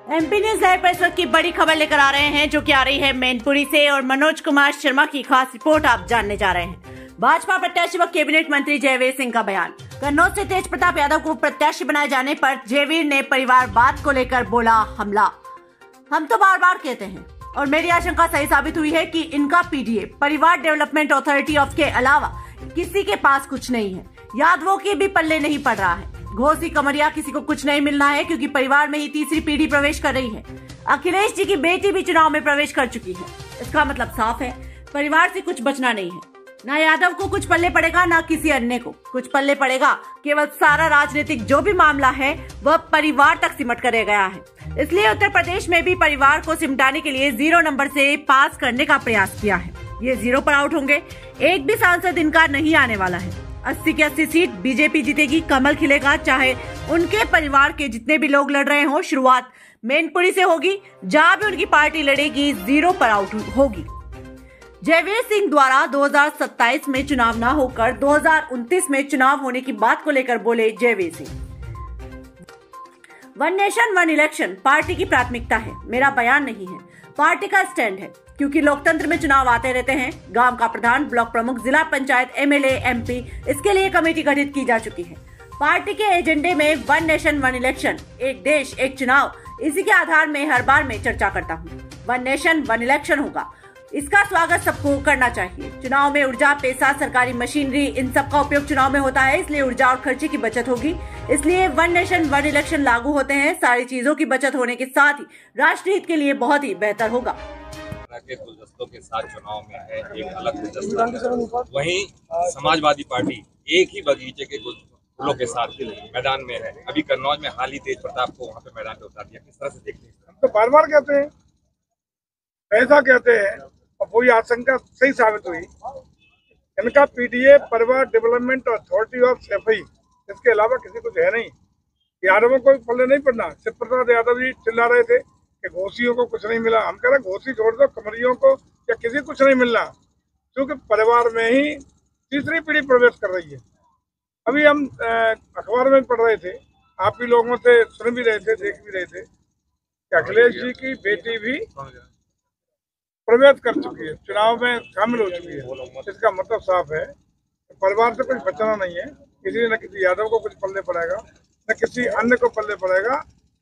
MP news live पर इस वक्त की बड़ी खबर लेकर आ रहे हैं, जो कि आ रही है मैनपुरी से और मनोज कुमार शर्मा की खास रिपोर्ट आप जानने जा रहे हैं। भाजपा प्रत्याशी व कैबिनेट मंत्री जयवीर सिंह का बयान। कन्नौज से तेज प्रताप यादव को प्रत्याशी बनाए जाने पर जयवीर ने परिवारवाद को लेकर बोला हमला। हम तो बार बार कहते हैं और मेरी आशंका सही साबित हुई है कि इनका पीडीए परिवार डेवलपमेंट अथॉरिटी ऑफ के अलावा किसी के पास कुछ नहीं है। यादवों के भी पल्ले नहीं पड़ रहा है। घोसी कमरिया किसी को कुछ नहीं मिलना है, क्योंकि परिवार में ही तीसरी पीढ़ी प्रवेश कर रही है। अखिलेश जी की बेटी भी चुनाव में प्रवेश कर चुकी है। इसका मतलब साफ है, परिवार से कुछ बचना नहीं है। ना यादव को कुछ पल्ले पड़ेगा, ना किसी अन्य को कुछ पल्ले पड़ेगा। केवल सारा राजनीतिक जो भी मामला है वह परिवार तक सिमट कर रह गया है। इसलिए उत्तर प्रदेश में भी परिवार को सिमटाने के लिए 0 नंबर से पास करने का प्रयास किया है। ये 0 पर आउट होंगे। एक भी सांसद इनका नहीं आने वाला है। 80 की 80 सीट बीजेपी जीतेगी, कमल खिलेगा, चाहे उनके परिवार के जितने भी लोग लड़ रहे हों। शुरुआत मैनपुरी से होगी, जहां भी उनकी पार्टी लड़ेगी 0 पर आउट होगी। जयवीर सिंह द्वारा 2027 में चुनाव न होकर 2029 में चुनाव होने की बात को लेकर बोले Jaiveer Singh. One nation one election party की प्राथमिकता है, मेरा बयान नहीं है, पार्टी का स्टैंड है। क्योंकि लोकतंत्र में चुनाव आते रहते हैं। गांव का प्रधान, ब्लॉक प्रमुख, जिला पंचायत, एमएलए, एमपी, इसके लिए कमेटी गठित की जा चुकी है। पार्टी के एजेंडे में वन नेशन वन इलेक्शन, एक देश एक चुनाव, इसी के आधार में हर बार मैं चर्चा करता हूँ। वन नेशन वन इलेक्शन होगा, इसका स्वागत सबको करना चाहिए। चुनाव में ऊर्जा, पैसा, सरकारी मशीनरी, इन सब का उपयोग चुनाव में होता है, इसलिए ऊर्जा और खर्चे की बचत होगी। इसलिए वन नेशन वन इलेक्शन लागू होते हैं। सारी चीजों की बचत होने के साथ ही राष्ट्र हित के लिए बहुत ही बेहतर होगा। के गुलदस्तों के साथ चुनाव में है, एक अलग गुलदस्ता है। वहीं समाजवादी पार्टी एक ही बगीचे के फूलों के साथ मैदान में है। अभी कन्नौज में हाल ही तेज प्रताप को वहां पे मैदान में उतार दिया। किस तरह से देखते हैं? हम तो बार बार कहते हैं, ऐसा कहते हैं और वही आशंका सही साबित हुई। इनका पीडीए परिवार डेवलपमेंट अथॉरिटी ऑफ एफआई, इसके अलावा किसी कुछ है नहीं। यादवों को पल्ले नहीं पड़ना। शिव प्रसाद यादव जी चिल्ला रहे थे कि घोसियों को कुछ नहीं मिला। हम कह रहे घोसी छोड़ दो, कमरियों को या किसी कुछ नहीं मिलना, क्योंकि परिवार में ही तीसरी पीढ़ी प्रवेश कर रही है। अभी हम अखबार में पढ़ रहे थे, आप भी लोगों से सुन भी रहे थे, देख भी रहे थे कि अखिलेश जी की बेटी भी प्रवेश कर चुकी है, चुनाव में शामिल हो चुकी है। इसका मतलब साफ है, परिवार से कुछ बचना नहीं है। इसलिए न किसी यादव को कुछ पल्ले पड़ेगा, न किसी अन्य को पल्ले पड़ेगा।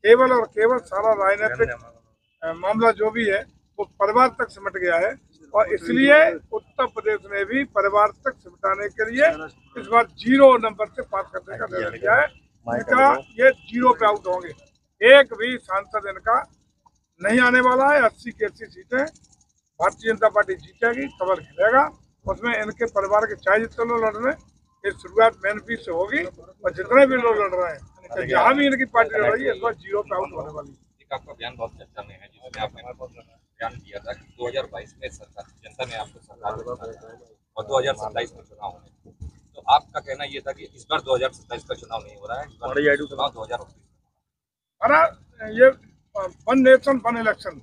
केवल और केवल सारा राजनीतिक मामला जो भी है वो परिवार तक सिमट गया है। और इसलिए उत्तर प्रदेश में भी परिवार तक सिमटाने के लिए इस बार 0 नंबर से पास करने का निर्णय किया है। इनका ये 0 पे आउट होंगे। एक भी सांसद इनका नहीं आने वाला है। 80 की 80 सीटें भारतीय जनता पार्टी जीतेगी, कमल खिलेगा। उसमें इनके परिवार के चाहे जितने लोग लड़ रहे हैं, ये शुरुआत मैनपुरी से होगी और जितने भी लोग लड़ रहे हैं, जहाँ भी इनकी पार्टी लड़ रही है, इस बार 0 पे आउट होने वाली है। आपका बयान बहुत चर्चा में है, जिसमें आपने बयान दिया था कि 2022 में सरकार जनता ने आपको सरकार और 2027 में चुनाव होने। तो आपका कहना ये था कि इस बार 2027 का चुनाव नहीं हो रहा है, चुनाव 2029। अरे ये वन नेशन वन इलेक्शन,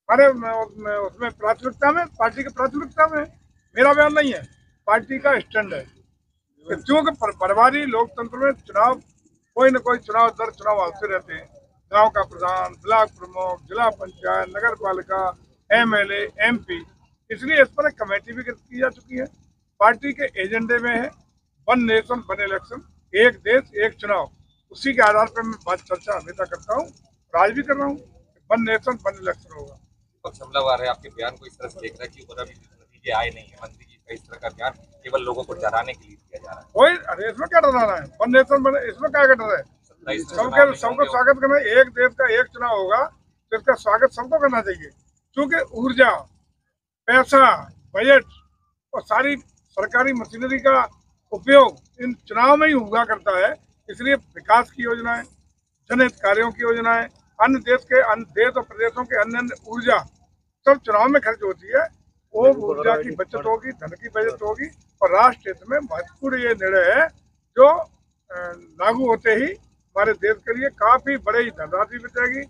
अरे उसमें प्राथमिकता में, पार्टी की प्राथमिकता में मेरा बयान नहीं है, पार्टी का स्टैंड है। क्योंकि परिवारी लोकतंत्र में चुनाव, कोई न कोई चुनाव दर चुनाव आते रहते हैं। गांव का प्रधान, ब्लॉक प्रमुख, जिला पंचायत, नगर पालिका, एमएलए, एमपी, इसलिए इस पर एक कमेटी भी गठित की जा चुकी है। पार्टी के एजेंडे में है वन नेशन वन इलेक्शन, एक देश एक चुनाव। उसी के आधार पर मैं बात चर्चा हमेशा करता हूँ, आज भी कर रहा हूँ। वन नेशन वन इलेक्शन होगा। हमलावर है, आपके बयान को इस तरह से देख रहा है कि अभी नतीजे आए नहीं है। मंत्री जी का इस तरह का बयान केवल लोगों को डराने के लिए दिया जा रहा है। कोई, अरे इसमें क्या डराना है? वन नेशन वन, इसमें क्या डर है? सबको स्वागत करना। एक देश का एक चुनाव होगा तो इसका स्वागत सबको करना चाहिए। क्योंकि ऊर्जा, पैसा, बजट और सारी सरकारी मशीनरी का उपयोग इन चुनाव में ही हुआ करता है। इसलिए विकास की योजनाएं, जनहित कार्यों की योजनाएं, अन्य देश और प्रदेशों के अन्य ऊर्जा सब चुनाव में खर्च होती है। वो ऊर्जा की बचत होगी, धन की बचत होगी और राष्ट्र हित में महत्वपूर्ण ये निर्णय है, जो लागू होते ही हमारे देश के लिए काफी बड़ी धनराशि बचेगी,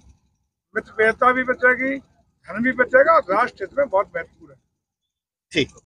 मितव्ययता भी बचेगी, धन भी बचेगा और राष्ट्र हित में बहुत महत्वपूर्ण है। ठीक।